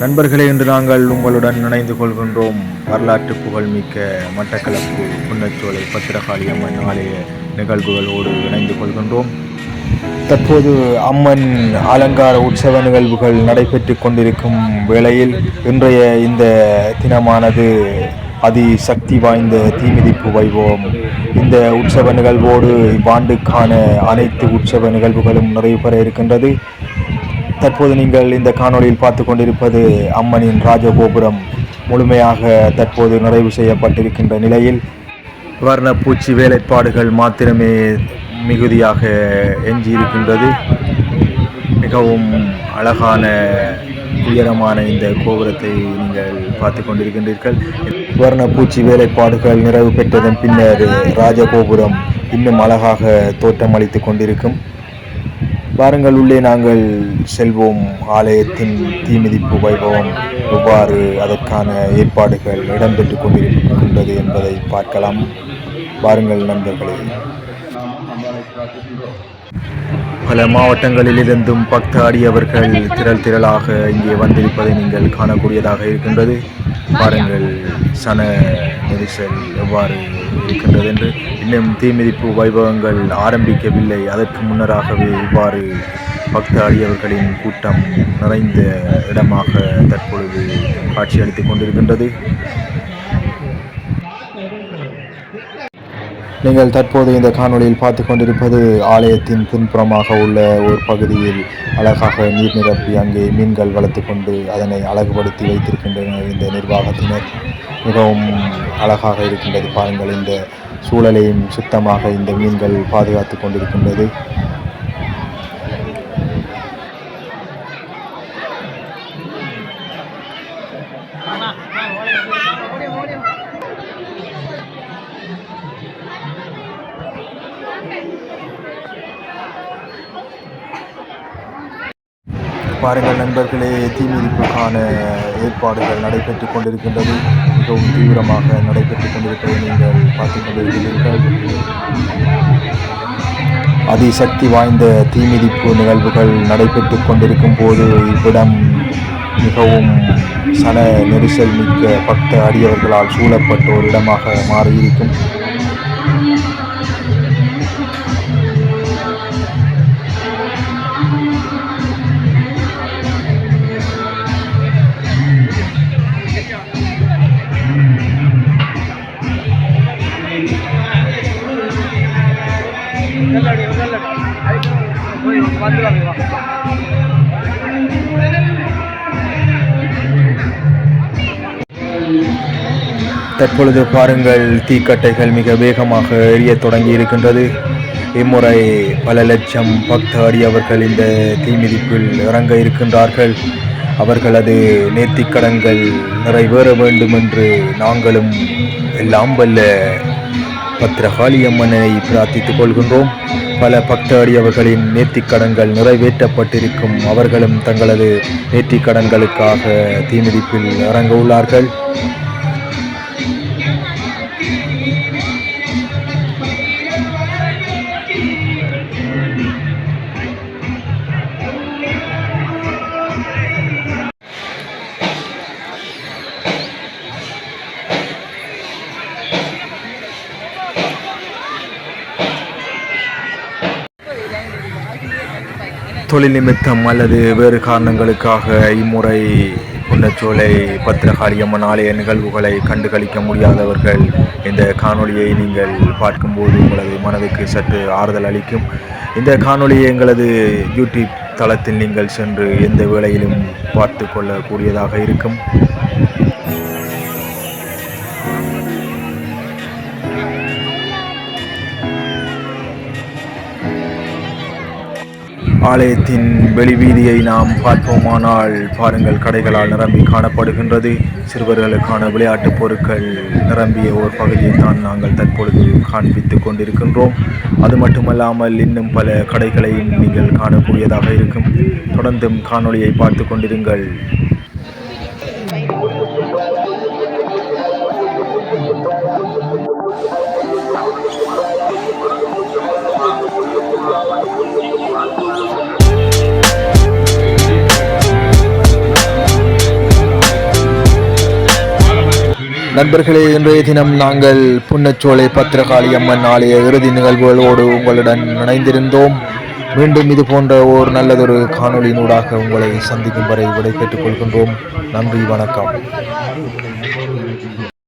நண்பர்களே, இன்று நாங்கள் உங்களுடன் இணைந்து கொள்கின்றோம் வரலாற்று புகழ்மிக்க மட்டக்களப்பு புன்னச்சோலை பத்திரகாளி அம்மன் ஆலய நிகழ்வுகளோடு இணைந்து கொள்கின்றோம். தற்போது அம்மன் அலங்கார உற்சவ நிகழ்வுகள் நடைபெற்று கொண்டிருக்கும் வேளையில் இன்றைய இந்த தினமானது அதிசக்தி வாய்ந்த தீமிதிப்பு வைபவம். இந்த உற்சவ நிகழ்வோடு இவ்வாண்டுக்கான அனைத்து உற்சவ நிகழ்வுகளும் நிறைவு பெற இருக்கின்றது. தற்போது நீங்கள் இந்த காணொளியில் பார்த்து கொண்டிருப்பது அம்மனின் ராஜகோபுரம் முழுமையாக தற்போது நிறைவு செய்யப்பட்டிருக்கின்ற நிலையில் வர்ணப்பூச்சி வேலைப்பாடுகள் மாத்திரமே மிகுதியாக எஞ்சியிருக்கின்றது. மிகவும் அழகான உயரமான இந்த கோபுரத்தை நீங்கள் பார்த்து கொண்டிருக்கின்றீர்கள். வர்ணப்பூச்சி வேலைப்பாடுகள் நிறைவு பெற்றதன் பின்னர் ராஜகோபுரம் இன்னும் அழகாக தோற்றமளித்து கொண்டிருக்கும். வாருங்கள், உள்ளே நாங்கள் செல்வோம். ஆலயத்தின் தீமிதிப்பு வைபவம் எவ்வாறு அதற்கான ஏற்பாடுகள் இடம்பெற்று கொண்டிருக்கின்றது என்பதை பார்க்கலாம். வாருங்கள் நண்பர்களே. பல மாவட்டங்களிலிருந்தும் பக்தாடியவர்கள் திரளாக இங்கே வந்திருப்பதை நீங்கள் காணக்கூடியதாக இருக்கின்றது. பாருங்கள் சன நெரிசல் எவ்வாறு இருக்கின்றது என்று. இன்னும் தீமிதிப்பு வைபவங்கள் ஆரம்பிக்கவில்லை. அதற்கு முன்னராகவே இவ்வாறு பக்தாடியவர்களின் கூட்டம் நிறைந்த இடமாக தற்பொழுது காட்சியளித்துக் கொண்டிருக்கின்றது. நீங்கள் தற்போது இந்த காணொளியில் பார்த்து கொண்டிருப்பது ஆலயத்தின் பின்புறமாக உள்ள ஒரு பகுதியில் அழகாக நீர் நிரப்பி அங்கே மீன்கள் வளர்த்து கொண்டு அதனை அழகுபடுத்தி வைத்திருக்கின்றனர் இந்த நிர்வாகத்தினர். மிகவும் அழகாக இருக்கின்றது. பாருங்கள், இந்த சூழலையும் சுத்தமாக இந்த மீன்கள் பாதுகாத்து கொண்டிருக்கின்றது. பாருங்கள் நண்பர்களே, தீமிதிப்புக்கான ஏற்பாடுகள் நடைபெற்று கொண்டிருக்கின்றது. மிகவும் தீவிரமாக நடைபெற்று கொண்டிருப்பதை நீங்கள் பார்த்து கொண்டிருக்கிறீர்கள். அதிசக்தி வாய்ந்த தீமிதிப்பு நிகழ்வுகள் நடைபெற்று கொண்டிருக்கும் போது இவ்விடம் மிகவும் சன நெரிசல் மிக்க பக்த அடியவர்களால் சூழப்பட்ட ஒரு இடமாக மாறியிருக்கும். தற்பொழுது பாருங்கள், தீக்கட்டைகள் மிக வேகமாக எரிய தொடங்கி இருக்கின்றது. இம்முறை பல லட்சம் பக்தாடியவர்கள் இந்த தீமிதிப்பில் இறங்க இருக்கின்றார்கள். அவர்களது நேர்த்திக்கடன்கள் நிறைவேற வேண்டும் என்று நாங்களும் எல்லாம் வல்ல பத்திரகாளி அம்மனை பிரார்த்தித்துக் கொள்கின்றோம். பல பக்தாடியவர்களின் நேர்த்திக்கடன்கள் நிறைவேற்றப்பட்டிருக்கும். அவர்களும் தங்களது நேர்த்திக்கடன்களுக்காக தீமிதிப்பில் இறங்க உள்ளார்கள். தொழில் நிமித்தம் அல்லது வேறு காரணங்களுக்காக இம்முறை புன்னச்சோலை பத்திரகாளி அம்மன் ஆலய நிகழ்வுகளை கண்டுகளிக்க முடியாதவர்கள் இந்த காணொளியை நீங்கள் பார்க்கும்போது உங்களது மனதுக்கு சற்று ஆறுதல் அளிக்கும். இந்த காணொளியை எங்களது யூடியூப் தளத்தில் நீங்கள் சென்று எந்த வேளையிலும் பார்த்து கொள்ளக்கூடியதாக இருக்கும். ஆலயத்தின் வெளிவீதியை நாம் பார்ப்போமானால் பாருங்கள், கடைகளால் நிரம்பி காணப்படுகின்றது. சிறுவர்களுக்கான விளையாட்டுப் பொருட்கள் நிரம்பிய ஒரு பகுதியை தான் நாங்கள் தற்பொழுது காண்பித்துக் கொண்டிருக்கின்றோம். அது மட்டுமல்லாமல் இன்னும் பல கடைகளையும் நீங்கள் காணக்கூடியதாக இருக்கும். தொடர்ந்தும் காணொளியை பார்த்து கொண்டிருங்கள். நண்பர்களே, இன்றைய தினம் நாங்கள் புன்னச்சோலை பத்திரகாளி அம்மன் ஆலய இறுதி நிகழ்வுகளோடு உங்களுடன் இணைந்திருந்தோம். மீண்டும் இது போன்ற ஒரு நல்லதொரு காணொளியினூடாக உங்களை சந்திக்கும் வரை விடை பெற்றுக் கொள்கின்றோம். நன்றி, வணக்கம்.